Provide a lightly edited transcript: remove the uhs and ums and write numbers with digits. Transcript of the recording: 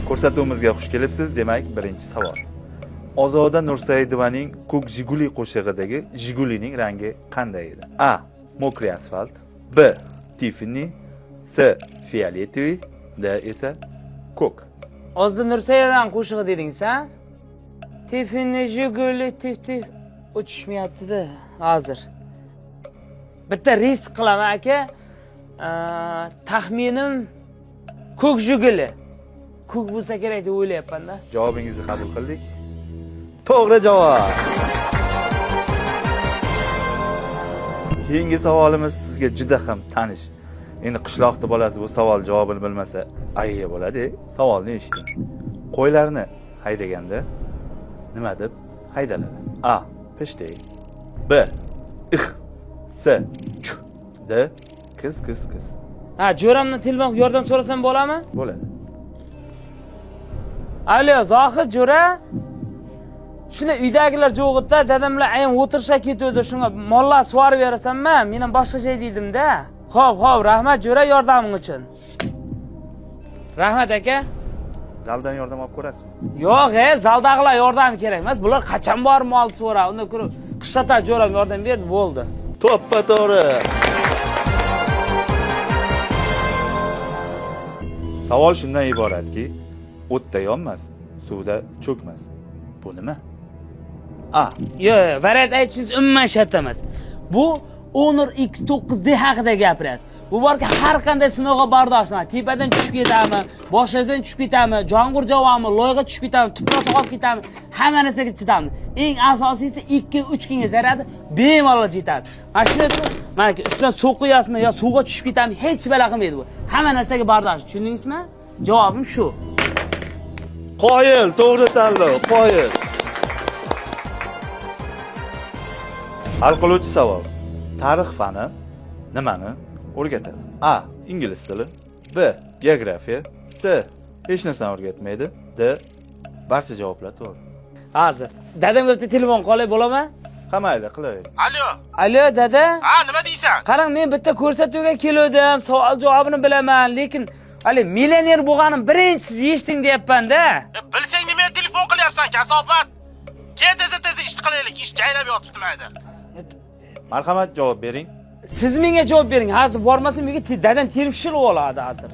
Ko'rsatuvimizga xush kelibsiz. Demak, birinchi savol. Ozoda Nursaidovaning Ko'k Jiguli qo'shig'idagi Jigulining rangi qanday edi? A. Mokriy asfalt, B. Tiffany, C. Fioletoviy, D esa ko'k. Ozoda Nursaidovaning qo'shig'i dedingiz-a? Tiffany, Jiguli, tif o'tishmayapti-da hozir. Bitta risk qilaman aka. Taxminim Ko'k Jiguli. Ko'k bo'lsa kerak deb o'ylayapman-da. Javobingizni qabul qildik. To'g'ri javob. Keyingi savolimiz sizga juda ham tanish. Endi qishloqda bolasi bu savol javobini bilmasa, ayya bo'ladi. Savolni eshiting. Qo'ylarni haydaganda nima deb haydaladi? A. Pishday. B. Ix. C. Ch. D. Kis. Ha, jo'ramdan telefon yordam so'rasam bo'ladimi? Bo'ladi. Alo, Zohid jo'ra. Shunda uydagilar jo'g'itda, dadamlar ayam o'tirishga ketdi, shunga mollar sug'orib berasanmi? Men ham boshqa joy dedim-da. Xo'p, rahmat jo'ra yordaming uchun. Rahmat aka. Zaldan yordam olib ko'rasizmi? Yo'q, zaldagilar yordam kerak emas. Bular qachon borib mol so'rab, unda ko'rib, qishloqda jo'ram yordam berdi, bo'ldi. To'ppa-to'g'ri. Savol shundan iboratki, o'tda yonmas, suvda cho'kmas. Bu nima? A. Yo'q, variant aytishingiz umuman shart emas. Bu Honor X9D haqida gapirasiz. Bu borki har qanday sinovga bardoshlaydi. Tepadan tushib ketami, boshidan tushib ketami, jong'ur javami, loyga tushib ketami, tuproq tog'ib ketami, hamma narsaga chidamdi. Eng asosiysi 2-3 kunga zaradi, bemalol yetadi. Mana shuni mana ustidan suv quyasizmi yo suvga tushib ketami, hech bala qilmaydi bu. Hamma narsaga bardosh. Tushundingizmi? Javobim shu. Qoyil, to'g'ri tanlov, qoyil. Hal qiluvchi savol. Tarix fani nimani o'rgatadi? A. Ingliz tili, B. Geografiya, C. Hech narsani o'rgatmaydi, D. Barcha javoblar to'g'ri. Hozir dadamga bitta telefon qolay bo'ladimi? Ha mayli, qilavering. Alo dada. Ha, nima deysan? Qarang, men bitta ko'rsatuvga keldim, savol javobini bilaman, lekin hali millioner bo'lganim birinchi siz eshiting deyapman-da. Bilsang nima telefon qilyapsan, kasobat? Kel tezda ish qilaylik, ish jaylab yotibdi mayda. Marhamat, javob bering. Siz menga javob bering. Hozir bormasam menga dadam terib shilib oladi hozir.